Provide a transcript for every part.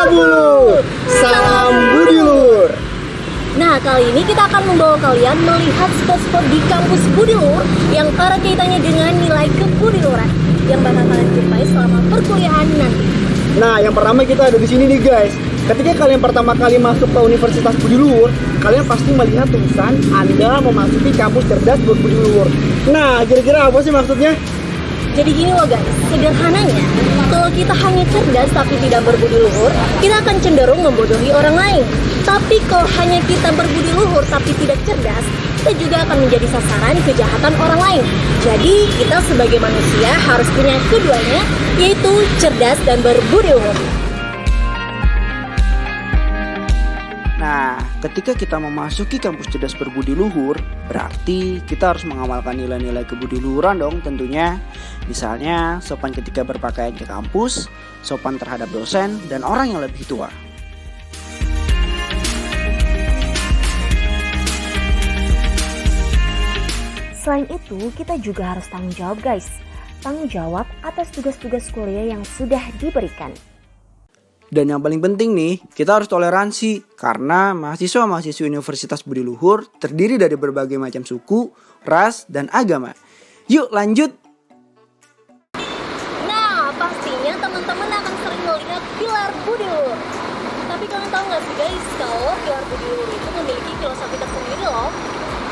Bulu, salam Budi Luhur. Nah, kali ini kita akan membawa kalian melihat spot-spot di kampus Budi Luhur yang erat kaitannya dengan nilai kebudiluhuran yang bakal kalian jumpai selama perkuliahan nanti. Nah, yang pertama kita ada di sini nih guys. Ketika kalian pertama kali masuk ke Universitas Budi Luhur, kalian pasti melihat tulisan Anda memasuki kampus cerdas berbudi luhur. Nah, kira-kira apa sih maksudnya? Jadi gini loh guys, sederhananya kalau kita hanya cerdas tapi tidak berbudi luhur, kita akan cenderung membodohi orang lain. Tapi kalau hanya kita berbudi luhur tapi tidak cerdas, kita juga akan menjadi sasaran kejahatan orang lain. Jadi kita sebagai manusia harus punya keduanya, yaitu cerdas dan berbudi luhur. Nah, ketika kita memasuki kampus cerdas berbudi luhur, berarti kita harus mengamalkan nilai-nilai kebudiluhuran dong tentunya. Misalnya, sopan ketika berpakaian ke kampus, sopan terhadap dosen, dan orang yang lebih tua. Selain itu, kita juga harus tanggung jawab guys. Tanggung jawab atas tugas-tugas kuliah yang sudah diberikan. Dan yang paling penting nih, kita harus toleransi karena mahasiswa-mahasiswa Universitas Budi Luhur terdiri dari berbagai macam suku, ras, dan agama. Yuk lanjut! Nah, pastinya teman-teman akan sering melihat pilar Budi Luhur. Tapi kalian tahu nggak sih guys, kalau pilar Budi Luhur itu memiliki filosofi tersendiri loh.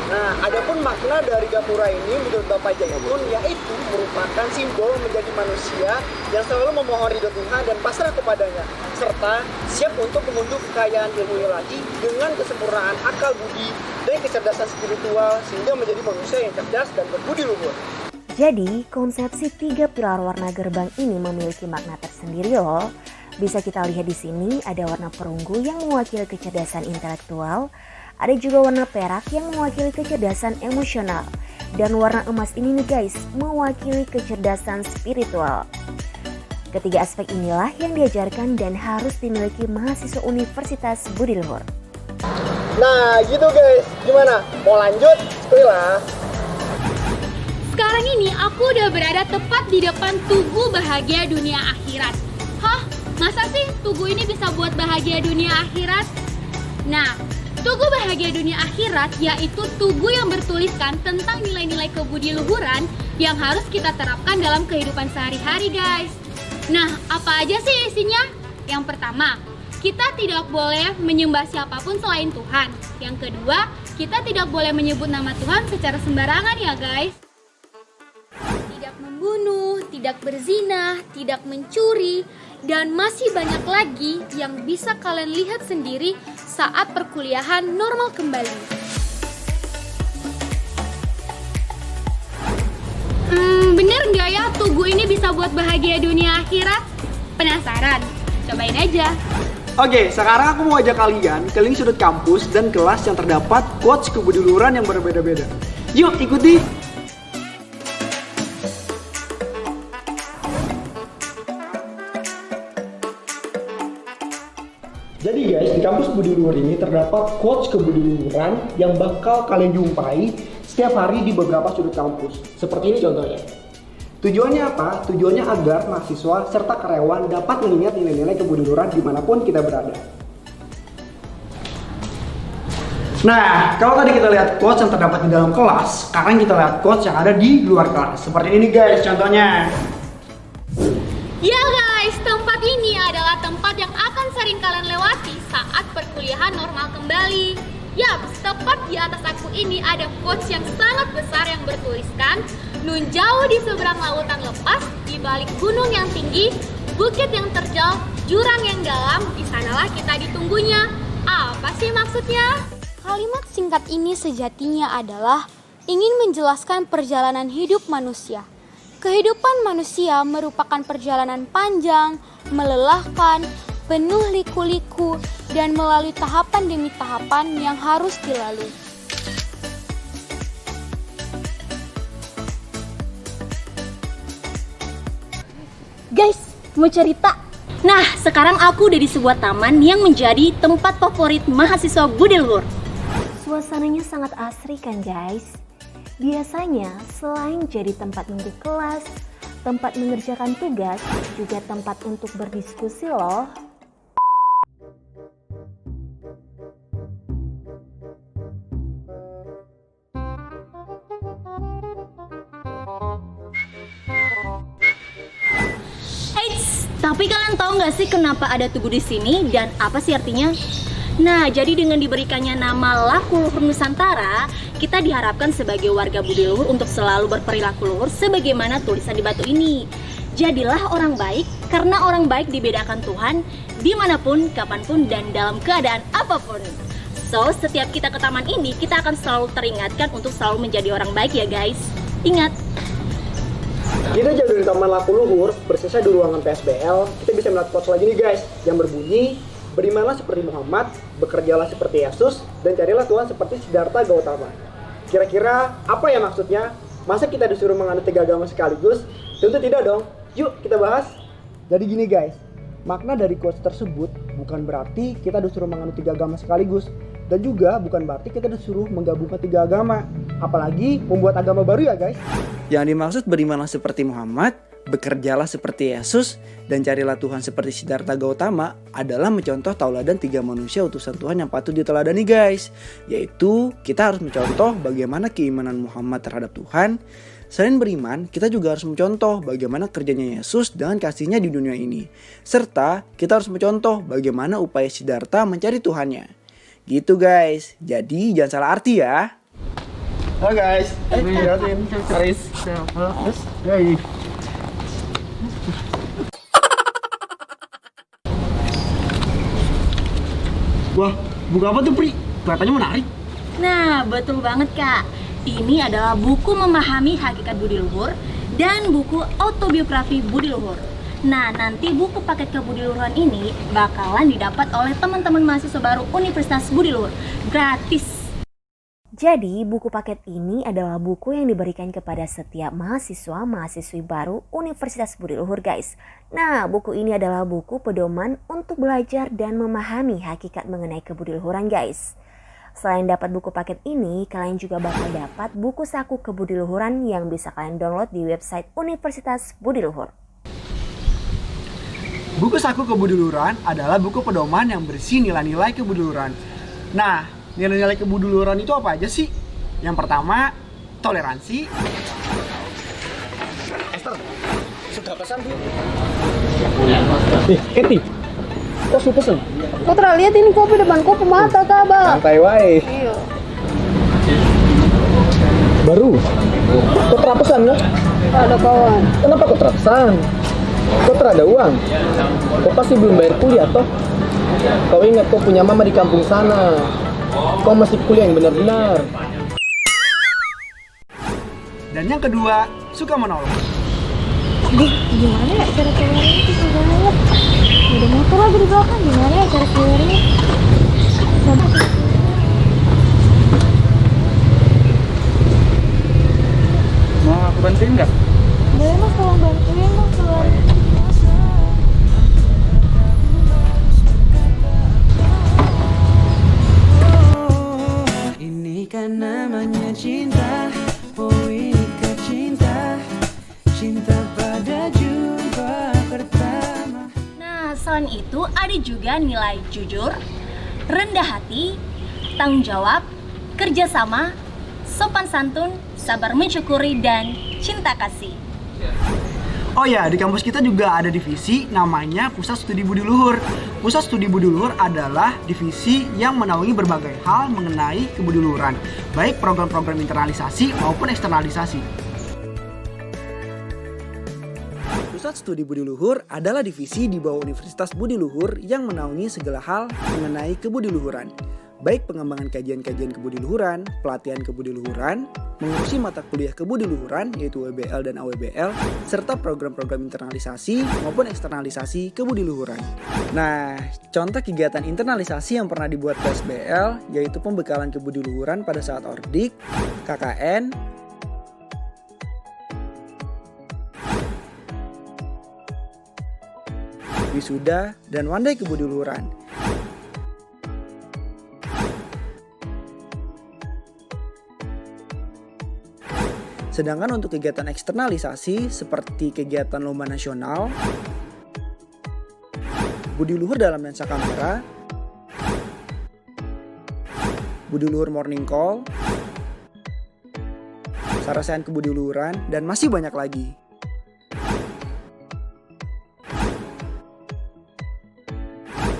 Nah, adapun makna dari gapura ini menurut Bapak Jaitun yaitu merupakan simbol menjadi manusia yang selalu memohon ridho Tuhan dan pasrah kepadanya, serta siap untuk mengunduh kekayaan ilmu ilahi dengan kesempurnaan akal budi dan kecerdasan spiritual sehingga menjadi manusia yang cerdas dan berbudi luhur. Jadi, konsepsi 3 pilar warna gerbang ini memiliki makna tersendiri loh. Bisa kita lihat di sini ada warna perunggu yang mewakili kecerdasan intelektual, ada juga warna perak yang mewakili kecerdasan emosional, dan warna emas ini nih guys, mewakili kecerdasan spiritual. Ketiga aspek inilah yang diajarkan dan harus dimiliki mahasiswa Universitas Budi Luhur. Nah, gitu guys. Gimana? Mau lanjut? Bismillah. Sekarang ini aku udah berada tepat di depan Tugu Bahagia Dunia Akhirat. Hah? Masa sih Tugu ini bisa buat bahagia dunia akhirat? Nah, Tugu Bahagia Dunia Akhirat yaitu tugu yang bertuliskan tentang nilai-nilai kebudiluhuran yang harus kita terapkan dalam kehidupan sehari-hari guys. Nah, apa aja sih isinya? Yang pertama, kita tidak boleh menyembah siapapun selain Tuhan. Yang kedua, kita tidak boleh menyebut nama Tuhan secara sembarangan ya guys. Tidak membunuh, tidak berzina, tidak mencuri, dan masih banyak lagi yang bisa kalian lihat sendiri saat perkuliahan normal kembali. Bener nggak ya tugu ini bisa buat bahagia dunia akhirat? Penasaran? Cobain aja. Oke, sekarang aku mau ajak kalian keliling sudut kampus dan kelas yang terdapat quotes kebudiluhuran yang berbeda-beda. Yuk ikuti! Jadi guys, di kampus Budi Luhur ini terdapat quotes kebudiluhuran yang bakal kalian jumpai setiap hari di beberapa sudut kampus. Seperti ini contohnya. Tujuannya apa? Tujuannya agar mahasiswa serta karyawan dapat mengingat nilai-nilai kebudiluhuran dimanapun kita berada. Nah, kalau tadi kita lihat quotes yang terdapat di dalam kelas, sekarang kita lihat quotes yang ada di luar kelas. Seperti ini guys contohnya. Ya guys, tempat ini adalah tempat yang akan sering kalian lewati saat perkuliahan normal kembali. Yap, tepat di atas aku ini ada quotes yang sangat besar yang bertuliskan nun jauh di seberang lautan lepas, di balik gunung yang tinggi, bukit yang terjal, jurang yang dalam, di sanalah kita ditunggunya. Apa sih maksudnya? Kalimat singkat ini sejatinya adalah ingin menjelaskan perjalanan hidup manusia. Kehidupan manusia merupakan perjalanan panjang, melelahkan, penuh liku-liku, dan melalui tahapan demi tahapan yang harus dilalui. Guys, mau cerita? Nah, sekarang aku udah di sebuah taman yang menjadi tempat favorit mahasiswa Budi Luhur. Suasananya sangat asri kan guys? Biasanya selain jadi tempat untuk kelas, tempat mengerjakan tugas, juga tempat untuk berdiskusi loh. Tapi kalian tahu nggak sih kenapa ada tugu di sini dan apa sih artinya? Nah, jadi dengan diberikannya nama Laku Luhur Nusantara, kita diharapkan sebagai warga budi luhur untuk selalu berperilaku luhur sebagaimana tulisan di batu ini. Jadilah orang baik, karena orang baik dibedakan Tuhan dimanapun, kapanpun, dan dalam keadaan apapun. So, setiap kita ke taman ini, kita akan selalu teringatkan untuk selalu menjadi orang baik ya guys. Ingat! Kita jauh dari Taman Laku Luhur, bersisa di ruangan PSBL, kita bisa melihat quotes lagi nih guys, yang berbunyi, berimanlah seperti Muhammad, bekerjalah seperti Yesus, dan carilah Tuhan seperti Siddhartha Gautama. Kira-kira apa ya maksudnya? Masa kita disuruh menganut 3 agama sekaligus? Tentu tidak dong. Yuk kita bahas. Jadi gini guys, makna dari quotes tersebut bukan berarti kita disuruh menganut 3 agama sekaligus, dan juga bukan berarti kita disuruh menggabungkan 3 agama, apalagi membuat agama baru ya guys. Yang dimaksud berimanlah seperti Muhammad, bekerjalah seperti Yesus, dan carilah Tuhan seperti Siddhartha Gautama adalah mencontoh tauladan 3 manusia utusan Tuhan yang patut diteladani guys. Yaitu kita harus mencontoh bagaimana keimanan Muhammad terhadap Tuhan. Selain beriman, kita juga harus mencontoh bagaimana kerjanya Yesus dengan kasihnya di dunia ini. Serta kita harus mencontoh bagaimana upaya Siddhartha mencari Tuhannya. Gitu guys, jadi jangan salah arti ya. Halo guys, lihatin Aris. Wah, buku apa tuh Pri? Kelihatannya menarik. Nah, betul banget Kak. Ini adalah buku memahami hakikat budi luhur dan buku autobiografi budi luhur. Nah, nanti buku paket kebudiluhuran ini bakalan didapat oleh teman-teman mahasiswa baru Universitas Budi Luhur. Gratis. Jadi, buku paket ini adalah buku yang diberikan kepada setiap mahasiswa-mahasiswi baru Universitas Budi Luhur guys. Nah, buku ini adalah buku pedoman untuk belajar dan memahami hakikat mengenai kebudiluhuran guys. Selain dapat buku paket ini, kalian juga bakal dapat buku saku kebudiluhuran yang bisa kalian download di website Universitas Budi Luhur. Buku saku kebudiluhuran adalah buku pedoman yang berisi nilai-nilai kebudiluhuran. Nah, nilai-nilai kebudiluhuran itu apa aja sih? Yang pertama, toleransi. Esther, sudah pesan Bu? Keti, kok sudah pesan? Putra, lihat ini kopi depan kopi mata kah, Bang? Santai wae. Iya. Baru? Kok terpesan nggak? Ada kawan. Kenapa kok terpesan? Kok terada uang? Kok pasti belum bayar kuliah toh? Kau ingat kau punya mama di kampung sana. Kau masih kuliah yang benar-benar. Dan yang kedua, suka menolong. Gimana ya cara keluarnya? Susah banget. Ada motor lagi di belakang. Gimana ya cara keluarnya? Mau aku bantuin nggak? Boleh Mas, tolong bantuin Mas keluar. Ini kan namanya cinta, oh ini kan cinta, cinta pada jumpa pertama. Nah, selain itu ada juga nilai jujur, rendah hati, tanggung jawab, kerjasama, sopan santun, sabar mensyukuri, dan cinta kasih. Oh ya, di kampus kita juga ada divisi namanya Pusat Studi Budi Luhur. Pusat Studi Budi Luhur adalah divisi yang menaungi berbagai hal mengenai kebudiluhuran, baik program-program internalisasi maupun eksternalisasi. Pusat Studi Budi Luhur adalah divisi di bawah Universitas Budi Luhur yang menaungi segala hal mengenai kebudiluhuran, baik pengembangan kajian-kajian kebudiluhuran, pelatihan kebudiluhuran, mengurusi mata kuliah kebudiluhuran yaitu WBL dan AWBL, serta program-program internalisasi maupun eksternalisasi kebudiluhuran. Nah, contoh kegiatan internalisasi yang pernah dibuat PSBL yaitu pembekalan kebudiluhuran pada saat Ordik, KKN, wisuda, dan One Day Kebudiluhuran. Sedangkan untuk kegiatan eksternalisasi seperti kegiatan lomba nasional, Budi Luhur dalam lensa kamera, Budi Luhur morning call, sarasehan kebudiluhuran, dan masih banyak lagi.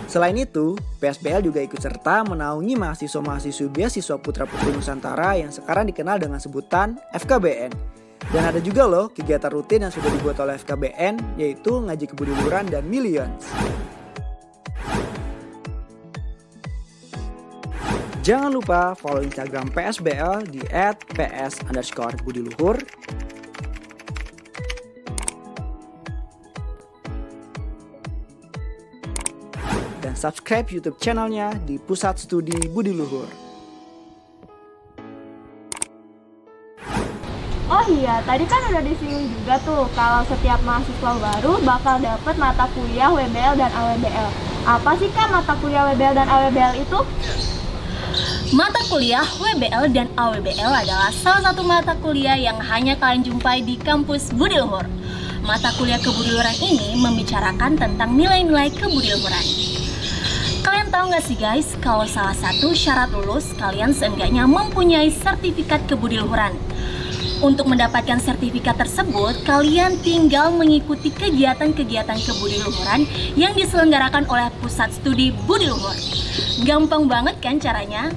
Selain itu, PSBL juga ikut serta menaungi mahasiswa-mahasiswi beasiswa Putra-Putri Nusantara yang sekarang dikenal dengan sebutan FKBN. Dan ada juga loh kegiatan rutin yang sudah dibuat oleh FKBN, yaitu ngaji kebudiluhuran dan Millions. Jangan lupa follow Instagram PSBL di @ps_budiluhur. Dan subscribe YouTube channelnya di Pusat Studi Budiluhur. Oh iya, tadi kan udah disinggung juga tuh kalau setiap mahasiswa baru bakal dapet mata kuliah WBL dan AWBL. Apa sih Kak mata kuliah WBL dan AWBL itu? Mata kuliah WBL dan AWBL adalah salah satu mata kuliah yang hanya kalian jumpai di kampus Budiluhur. Mata kuliah kebudiluhuran ini membicarakan tentang nilai-nilai kebudiluhuran. Kalian tahu nggak sih guys, kalau salah satu syarat lulus, kalian seenggaknya mempunyai sertifikat kebudiluhuran. Untuk mendapatkan sertifikat tersebut, kalian tinggal mengikuti kegiatan-kegiatan kebudiluhuran yang diselenggarakan oleh Pusat Studi Budiluhur. Gampang banget kan caranya?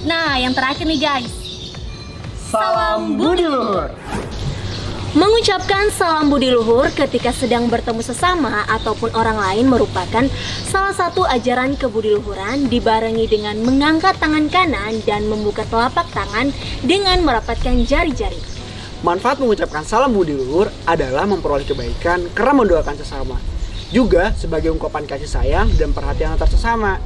Nah, yang terakhir nih guys. Salam Budiluhur. Mengucapkan salam budiluhur ketika sedang bertemu sesama ataupun orang lain merupakan salah satu ajaran kebudiluhuran, dibarengi dengan mengangkat tangan kanan dan membuka telapak tangan dengan merapatkan jari-jari. Manfaat mengucapkan salam budiluhur adalah memperoleh kebaikan karena mendoakan sesama. Juga sebagai ungkapan kasih sayang dan perhatian antar sesama.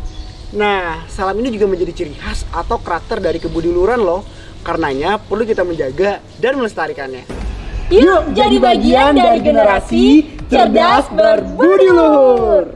Nah, salam ini juga menjadi ciri khas atau karakter dari kebudiluhuran loh. Karenanya perlu kita menjaga dan melestarikannya. Yuk jadi bagian dari generasi cerdas berbudiluhur.